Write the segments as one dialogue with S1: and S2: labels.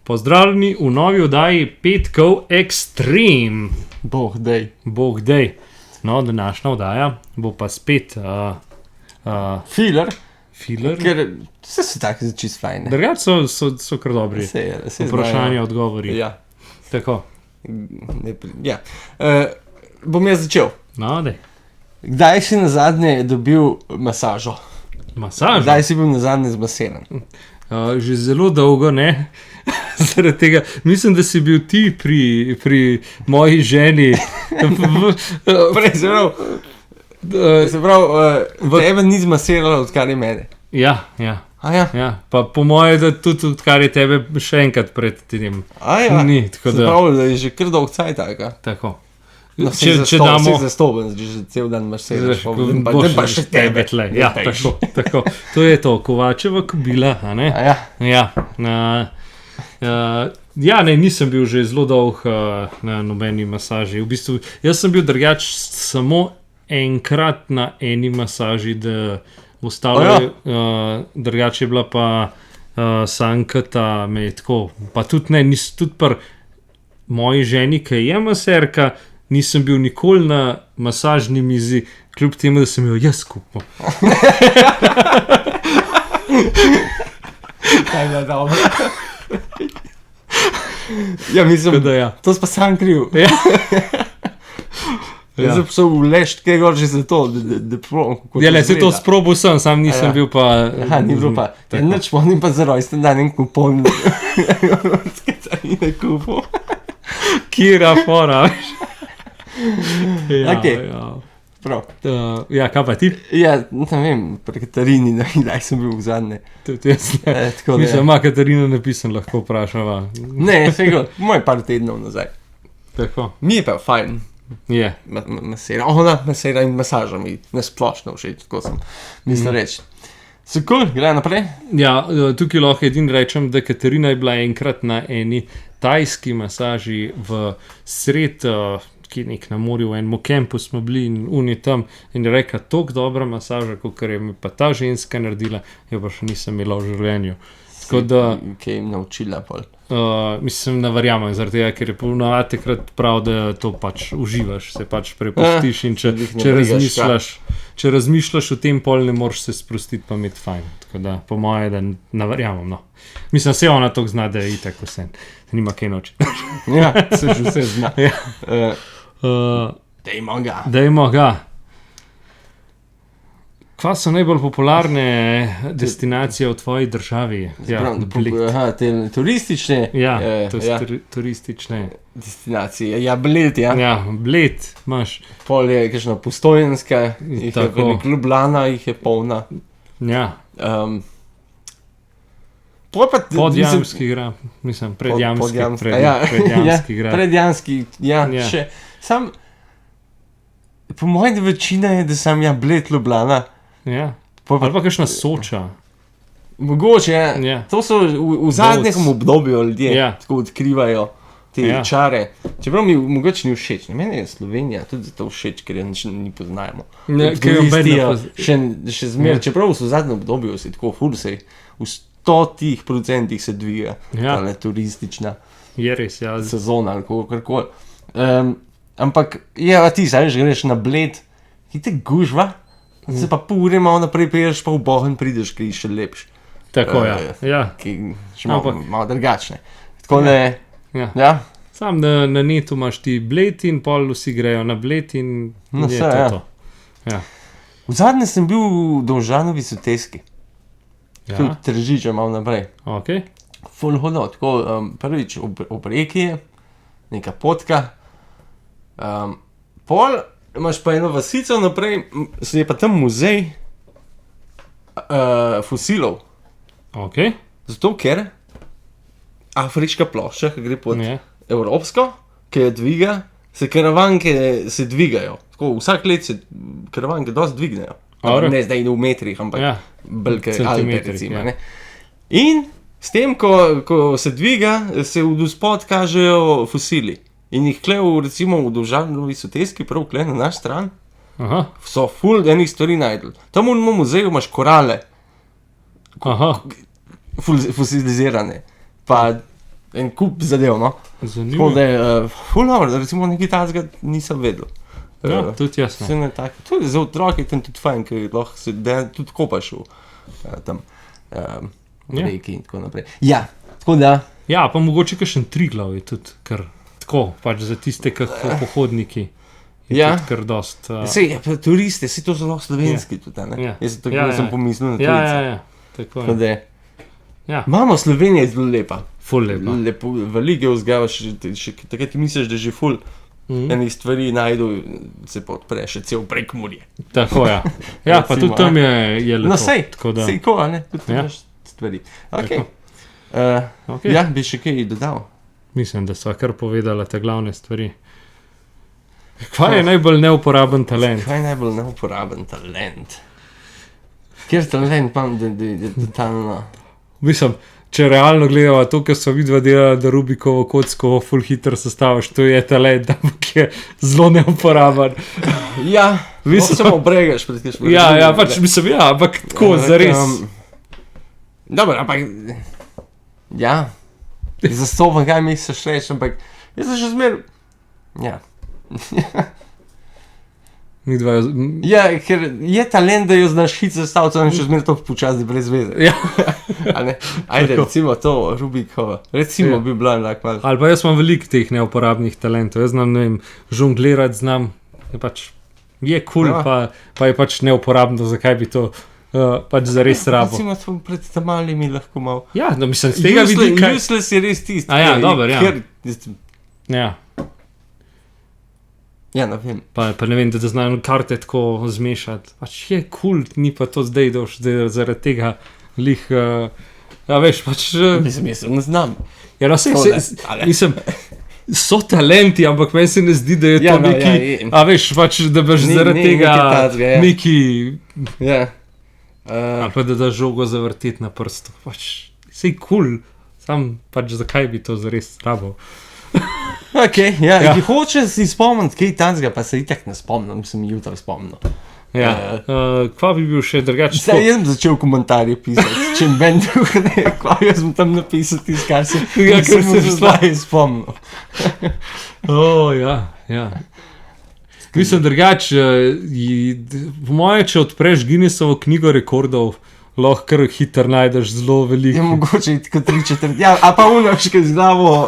S1: Pozdravljeni v novi oddaji Petkov Extreme.
S2: Bog dej.
S1: No, današnja oddaja bo pa spet
S2: Filler.
S1: Ker
S2: vse so tako čist fajne.
S1: Drugač so kar dobri. Vprašanje, odgovori.
S2: Ja.
S1: Tako.
S2: Ja. Bom jaz začel.
S1: No, dej.
S2: Kdaj si nazadnje dobil masažo?
S1: Masažo?
S2: Kdaj si bil nazadnje zmasiran?
S1: Že zelo dolgo, ne? Zaradi tega, mislim, da si bil ti pri moji ženi.
S2: Prej se pravi, tebe ni zmasirala, odkar je mene.
S1: Ja. Ja. Pa po moje, da tudi odkar je tebe še enkrat pred tem. Ni, tako da.
S2: Se pravi, da je že kar dolg cajt,
S1: tako.
S2: No, če damo zastopen, že cel dan masiraš,
S1: pa še tebe tle. Ja, tako. To je to, Kovačeva kobila, a ne? Ja. Ja, ne, nisem bil že zelo dolg na nobeni masaži. V bistvu, jaz sem bil drugač samo enkrat na eni masaži, da ostalo drugač je bila pa Sankata me je tako, pa tudi ne, tudi pri moji ženi, ki je maserka, nisem bil nikoli na masažni mizi, kljub temu, da sem jo jaz kupil.
S2: Kaj je dobro? Ja, mislim, da ja. To si pa sam kriv. Ja. Jaz sem šel v lešt, kaj gor že za to, da probam, kako to
S1: izgleda. Ja, se to sprobil sam nisem bil pa...
S2: Aha, ni bilo pa. Nič ponim pa za rojsten dan en kupon. S Katarine kupil.
S1: Kira fora, veš.
S2: Prav.
S1: Ja, kaj pa ti?
S2: Ja, ne vem, pri Katarini, kdaj sem bil v zadnje.
S1: Mislim, ima Katarina napisan, lahko vprašava.
S2: Ne, fego, moj par tednov nazaj.
S1: Tako.
S2: Mi je pa fajn.
S1: Je.
S2: Masera in masaža mi nesplošno všeč, tako sem mislil reči. So cool, gre naprej?
S1: Ja, tukaj lahko edin rečem, da Katarina je bila enkrat na eni tajski masaži v sred, nek na morju, v enem kempu smo bili in oni tam in je rekla, toliko dobra masaža, kot je mi pa ta ženska naredila, jo pa še nisem imela v življenju. Tako da...
S2: Kaj jim naučila pol?
S1: Mislim, ne verjamem, zaradi tega, ker je ponavadi takrat prav, da to pač uživaš, se pač prepustiš in če razmišljaš o tem, pol ne moreš se sprostiti pa imeti fajn. Tako da, po moje, da ne verjamem, no. Mislim, se ona toliko zna, da je itak vse, nima kaj noči.
S2: Ja, se že vse zna. Dajmo ga.
S1: Kva so najbolj popularne destinacije v tvoji državi?
S2: Te turistične?
S1: Ja, turistične
S2: destinacije. Ja, Bled, ja.
S1: Ja, Bled imaš.
S2: Pol je kakšna Postojnska, Ljubljana jih je polna.
S1: Ja.
S2: Podjamski
S1: grad, mislim, Predjamski grad.
S2: Predjamski, ja, še. Sam, po mojem večina je, da sem Bled, Ljubljana.
S1: Ja, ali pa kakšna Soča.
S2: Mogoče, ja. To so v zadnjem obdobju ljudje tako odkrivajo te čare. Čeprav mi mogoče ni všeč. Meni je Slovenija tudi zato všeč, ker je ni poznajemo. Še zmer, čeprav so v zadnjem obdobju se tako ful se v 100% se dviga tale turistična sezona ali kakorkoli. Ampak, ti znaš, greš na Bled, ki te gužva, se pa pol ure malo naprej peješ, pa v Bohen prideš, ki je še lepš.
S1: Tako, ja.
S2: Ki še malo drugačne. Tako ne, ja.
S1: Sam na netu imaš ti Bled in pol vsi grejo na Bled in je to. Ja.
S2: V zadnje sem bil v Domžanovi Soteski. Tudi Tržiča malo naprej.
S1: Ok.
S2: Ful hodno, tako prvič ob reki je, neka potka. Pol imaš pa eno vasico naprej, se je pa tam muzej fosilov.
S1: Ok.
S2: Zato, ker afriška plošča, ki gre pod evropsko, ki je dviga, se karavanke se dvigajo. Tako, vsak let se karavanke dosti dvignejo. Ne zdaj v metrih, ampak belke Alpe recimo. In s tem, ko se dviga, se v spod kažejo fosili. In jih recimo v Domžanovi Soteski, prav na naš stran, so ful enih stvari najdli. Tam v muzeju imaš korale, fosilizirane, pa en kup zadev, no. Tako
S1: Zanimivo.
S2: da je, ful dobro, da recimo nekaj takega nisem vedel.
S1: Ja, tudi jaz
S2: Vse
S1: ne.
S2: ne tak. Tudi za otroke je tam tudi fajn, ker lahko se tudi kopaš tam v
S1: Ja.
S2: reki in tako naprej. Ja, tako da,
S1: Ja, pa mogoče kakšen Triglav je tudi kar tako, pač za tiste, kako pohodniki. Je
S2: Ja.
S1: tudi kar dost.
S2: sej, pa turiste, sej to zelo slovenski tudi, ne?
S1: Ja.
S2: Jaz tako
S1: Ja, ja.
S2: sem pomislil na
S1: Ja,
S2: tujce.
S1: ja. Tako
S2: Tako
S1: je.
S2: da je.
S1: Ja,
S2: Imamo Slovenija zelo lepa.
S1: ful lepo.
S2: Lepo, veliko vzgajaš, še takrat ti misliš, da že ful enih stvari najdu, se pa odpre še cel Prekmurje.
S1: Tako ja. Ja, pa
S2: Recimo,
S1: tudi tam je lepo.
S2: No sej,
S1: Tako da.
S2: sej ko, a ne, tudi
S1: Ja.
S2: imaš stvari. Ok.
S1: Tako. Okay.
S2: Ja, bi še kaj dodal.
S1: Mislim, da sva kar povedala te glavne stvari. Kaj je najbolj neuporaben talent?
S2: Kaj je najbolj neuporaben talent? Kjer talent imam, da je totalno...
S1: Mislim, če realno gledamo to, kar so vidva delala, da Rubikovo kocko full hitro sestaviš, to je talent, ampak je zelo neuporaben.
S2: Ja,
S1: Mislim-
S2: samo bregaš pred kakšnim.
S1: Ja, pač mislim, ja, ampak tako, zares.
S2: Dobro, ampak... Ja, zastopam, kaj misliš reči, ampak jaz sem še zmer... Ja.
S1: Midva,
S2: Ja, ker je talent, da jo znaš hitro zastaviti, in še zmer to počasi brez veze.
S1: ja.
S2: A ne? Ajde,
S1: Tako.
S2: recimo to, Rubikova. Recimo
S1: Ja.
S2: bi bila enako malo.
S1: Ali pa jaz imam veliko teh neuporabnih talentov. Jaz znam, ne vem, žonglirati znam, je kul,
S2: Ja.
S1: pa je pač neuporabno, zakaj bi to pač zares rabo.
S2: Recimo to pred tamalimi lahko malo.
S1: Ja, no, mislim, z tega vidika.
S2: Useless je res tisti.
S1: A ja,
S2: ki-
S1: dober, ja.
S2: kjer-
S1: Ja,
S2: Ja, ne vem.
S1: pa ne vem, da znam karte tako zmešati. Pač je kul, ni pa to zdaj, da boš zdaj zaradi tega lih. Ja, veš, pač.
S2: Mislim, jaz se ne znam.
S1: Ja, no, vse,
S2: Tole,
S1: se, mislim, so talenti, ampak meni se ne zdi, da je
S2: Ja,
S1: to
S2: no,
S1: neki.
S2: ja, je.
S1: A veš, pač, da boš
S2: Ni-
S1: zaradi
S2: ni
S1: tega
S2: nekaj takega, ja.
S1: neki.
S2: Ja.
S1: Ali pa da daš žogo zavrteti na prstu. Pač, sej kul, sam pač zakaj bi to zares rabo.
S2: Ok, ja,
S1: Ja.
S2: ki hoče si spomniti kaj tanskega, pa se itak ne spomnim, sem jutri spomnil.
S1: Ja, kva bi bil še drugače?
S2: Zdaj jaz sem začel komentarje pisati, če ben drug ne, kva jaz sem tam napisal tisto, kar se
S1: Ja, ker se
S2: že zdaj spomnil.
S1: Ja, ja. Mislim, drugače, po moje, če odpreš Guinnessovo knjigo rekordov, lahko kar hitro najdeš zelo
S2: Je
S1: veliko.
S2: mogoče iti kot 3/4, ja, a pa unaš, ki z glavo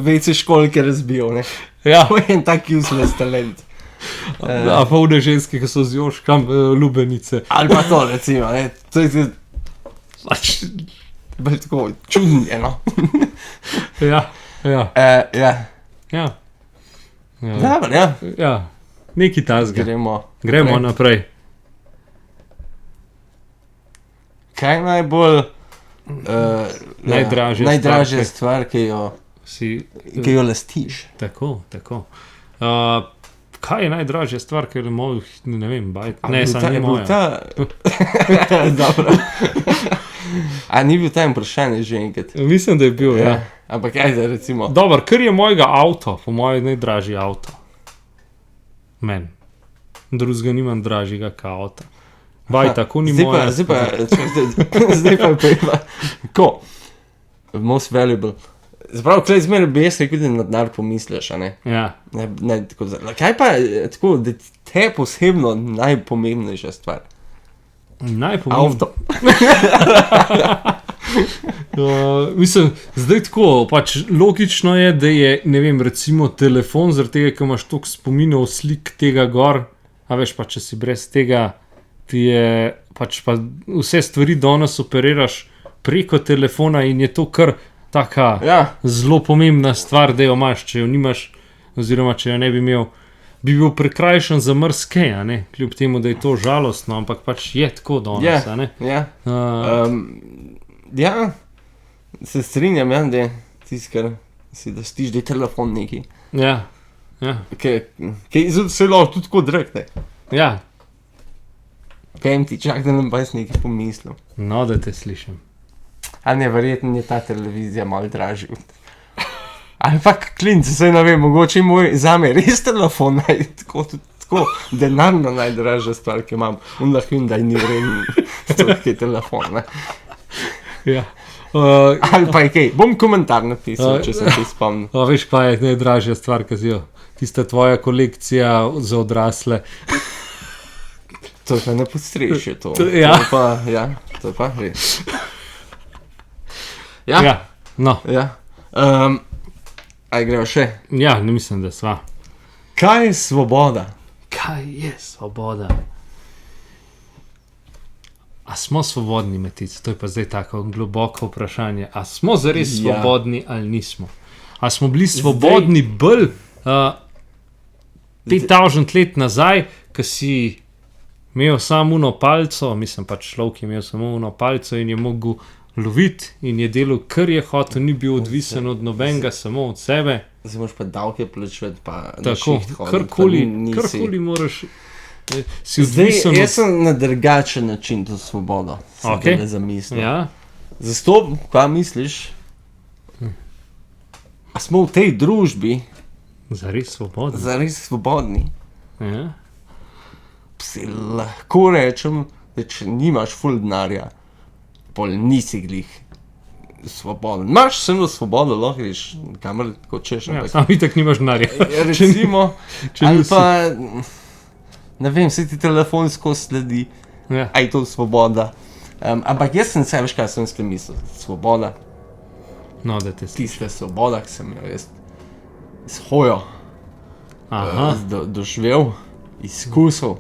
S2: vece školke razbil, ne.
S1: Ja,
S2: To je en tak useless talent.
S1: a pa une ženske, ki so z joškam lubenice.
S2: Ali pa to, recimo, ne, to je
S1: Pač,
S2: bolj tako čudno, no.
S1: ja, ja,
S2: Ja,
S1: ja. Ja,
S2: dobro, ja,
S1: ja. Neki tazga.
S2: gremo.
S1: Gremo
S2: naprej.
S1: naprej.
S2: Kaj je najbolj
S1: Najdražja
S2: stvar, ki jo lastiš?
S1: Tako, tako. Kaj je najdražja stvar, ker je moj, ne vem, bajt? Ne,
S2: Je bil
S1: samo
S2: ta-
S1: ni
S2: je bil
S1: moja.
S2: ta- Dobro. A ni bil ta vprašanje že enkrat?
S1: Mislim, da je bil, ja.
S2: Ampak ajde, recimo.
S1: Dobar, ker je mojega avto, po mojem najdražji avto. Men. Drugega nimam dražjega kot avto. Baj, tako ni moja.
S2: Zdaj pa je pa. Ko? Most valuable. Zapravo, kaj zmeraj bi jaz rekel, da na denar pomisliš, a ne?
S1: Ja.
S2: Ne, tako, kaj pa je tako, da te posebno najpomembnejša stvar?
S1: Najpomembnejše.
S2: Avto.
S1: Mislim, zdaj tako, pač logično je, da je, ne vem, recimo telefon, zaradi tega, ker imaš toliko spominov, slik tega gor, a veš pa, če si brez tega, ti je pač pa vse stvari danes operiraš preko telefona in je to kar taka
S2: Ja,
S1: zelo pomembna stvar, da jo imaš, če jo nimaš, oziroma če jo ne bi imel, bi bil prikrajšan za mrske, a ne, kljub temu, da je to žalostno, ampak pač je tako danes, a ne.
S2: ja. Ja, se strinjam, ja, da je tisto, kar si da stiš, da je telefon neki.
S1: Ja, ja,
S2: Kaj se lahko tudi tako drekne.
S1: ja,
S2: Kaj ti čak, da nam pa jaz nekaj pomislim.
S1: no, da te slišim.
S2: A ne, verjetno je ta televizija malo dražja. Ali pa klinci, se ne vem, mogoče moj zame res telefon tako denarno najdražja stvar, ki imam. Lahko jim da ni vreden, to je telefon, ne.
S1: Ja.
S2: Ali pa je kaj, bom komentar napisal, če sem se spomnil.
S1: Veš, pa je najdražja stvar, ki si jo. Tista tvoja kolekcija za odrasle.
S2: To je pa ne podstrešje to.
S1: Ja.
S2: To je pa res.
S1: Ja, no.
S2: Ja. Aj gremo še.
S1: Ja, ne mislim, da sva.
S2: Kaj je svoboda?
S1: Kaj je svoboda? A smo svobodni, Matic? To je pa zdaj tako globoko vprašanje. A smo zares svobodni ali nismo? A smo bili svobodni bolj 5000 let nazaj, ko si imel samo uno palco, mislim pač človek je imel samo uno palco in je mogel loviti in je delal, kar je hotel, ni bil odvisen od nobenega, samo od sebe.
S2: Zdaj moraš pa davke plačevati, pa
S1: na šiht hoditi. Karkoli moraš...
S2: Zdaj, jaz sem na drugačen način to svobodo.
S1: Okay.
S2: Ne zamislim.
S1: Ja.
S2: Zato, kaj misliš? A smo v tej družbi
S1: zares svobodni?
S2: Zares svobodni.
S1: Ja.
S2: Si lahko rečem, da če nimaš ful denarja, pol nisi glih svoboden. Imaš samo svobodo, lahko greš kamor kot češ.
S1: Ja, samo itak nimaš denarja.
S2: Recimo, ali pa... Ne vem, vse ti telefonsko sledi, a je to svoboda. Ampak jaz sem se, veš kaj sem mislil, svoboda.
S1: No, da te sliši.
S2: Tiste svoboda, ki sem jo jaz s hojo doživel, izkusil.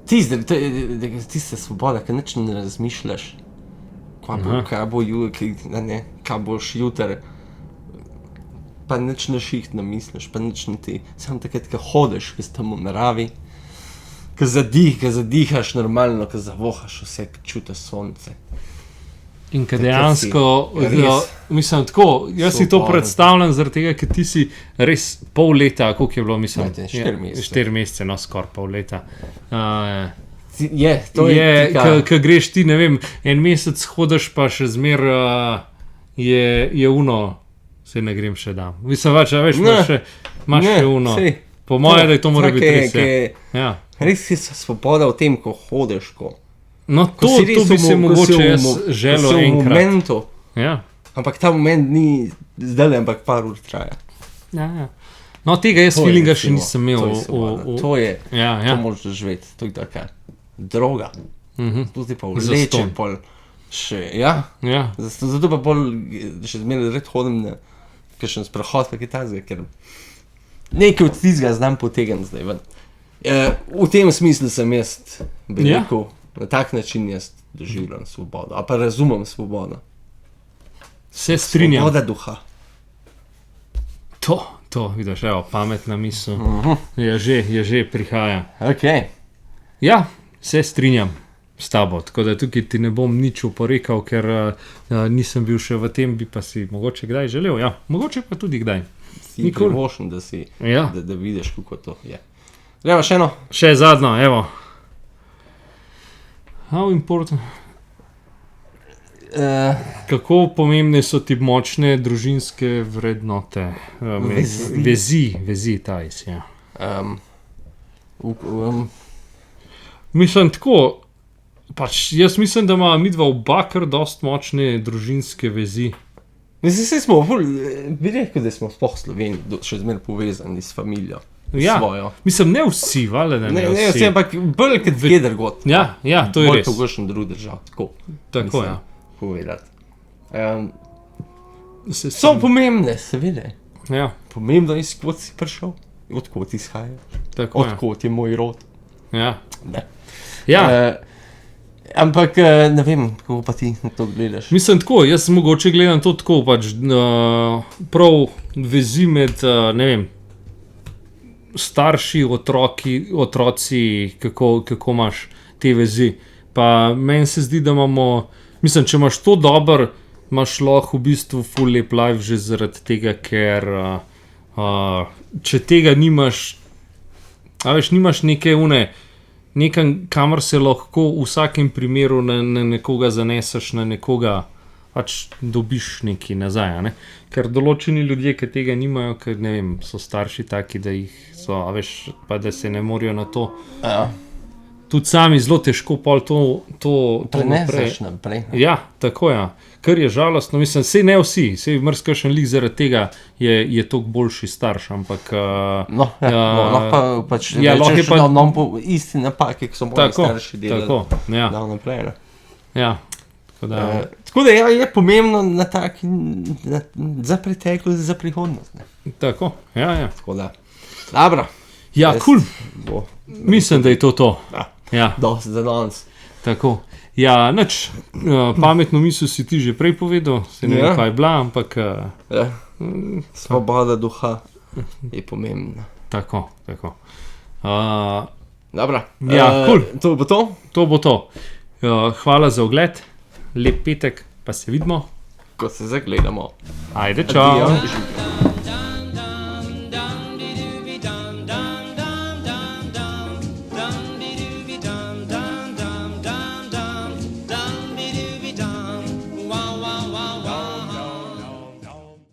S2: Tiste svoboda, ki nič ne razmišljaš, kaj boš jutri. Pa nič na šiht ne misliš, pa nič ne ti. Samo takrat, ko hodiš, ko si tam v naravi, ko zadihaš normalno, ko zavohaš vse, ko čutiš sonce.
S1: In ko dejansko, mislim tako, jaz si to predstavljam zaradi tega, ker ti si res pol leta, koliko je bilo, mislim? 4 mesece, no skoraj pol leta. Ko greš ti, ne vem, en mesec hodiš, pa še zmer je uno, se ne grem še dam. Mislim, veš, imaš še uno. Po moje, da je to mora biti res.
S2: Res je svoboda v tem, ko hodiš, ko.
S1: No, to bi se mogoče jaz želel enkrat.
S2: V momentu.
S1: Ja.
S2: Ampak ta moment ni zdaj, ampak par ur traja.
S1: Ja. No, tega jaz feelinga še nisem imel.
S2: To je, to moraš doživeti. To je taka droga. To ti pa vleče pol še, Zato pa pol še zmeraj red hodim na kakšen sprehod, pa kaj takega, ker nekaj od tistega znam potegnem zdaj ven. V tem smislu sem jaz rekel, na tak način jaz doživljam svobodo, a pa razumem svobodo.
S1: Se strinjam.
S2: Svoboda duha.
S1: To, vidiš, evo, pametna misel. Je že prihaja.
S2: Ok.
S1: Ja, se strinjam s tabo, tako da tukaj ti ne bom nič oporekal, ker nisem bil še v tem, bi pa si mogoče kdaj želel, mogoče pa tudi kdaj.
S2: Si privošen, da vidiš, kako to je. Gremo še eno?
S1: Še zadnjo, evo. How important? Kako pomembne so ti močne družinske vrednote? Vezi, tajs, ja. Mislim tako, pač jaz mislim, da ima midva oba kar dost močne družinske vezi.
S2: Mislim, smo, bi rekel, da smo sploh Sloveni še zmeraj povezani s familijo. Svojo.
S1: Mislim, ne vsi, vale, ne vsi.
S2: Ne vsi, ampak bolj kot kjer god.
S1: Ja, to je res.
S2: Bolj pogošen drug držav, tako.
S1: Tako, ja.
S2: Povedati. So pomembne, seveda.
S1: Ja.
S2: Pomembno je, skot si prišel, odkot izhajaš, odkot je moj rod.
S1: Ja.
S2: Ne.
S1: Ja.
S2: Ampak ne vem, kako pa ti na to gledaš.
S1: Mislim tako, jaz mogoče gledam to tako, pač prav vezi med, ne vem, starši, otroci, kako imaš te vezi. Pa meni se zdi, da imamo, mislim, če imaš to dober, imaš lahko v bistvu full lep life že zaradi tega, ker če tega nimaš, nimaš nekam, kamor se lahko v vsakem primeru na nekoga zaneseš, na nekoga pač dobiš nekaj nazaj, ne? Ker določeni ljudje, ki tega nimajo, ker ne vem, so starši taki, da jih so, pa da se ne morajo na to tudi sami zelo težko pol to
S2: Preneseš naprej.
S1: Ja, tako je. Kar je žalostno, mislim, sej ne vsi, sej mrzkašen lik zaradi tega je toliko boljši starš, ampak...
S2: pač rečeš, isti napake, ki so moji starši delali.
S1: Tako, ja.
S2: Da naprej, ne.
S1: Ja,
S2: tako da je pomembno na tak, za preteklost, za prihodnost. Ne.
S1: Tako, ja.
S2: Tako da, dobro.
S1: Ja, cool. Mislim, da je to. Ja.
S2: Dosti za danes.
S1: Tako. Ja, nič, pametno misel si ti že prej povedal, se ne vem, kaj je bila, ampak...
S2: Svoboda duha je pomembna.
S1: Tako.
S2: Dobro.
S1: Ja, cool.
S2: To bo to?
S1: To bo to. Hvala za ogled, lep petek, pa se vidimo.
S2: Ko se zagledamo.
S1: Ajde, čau.
S2: Adijo.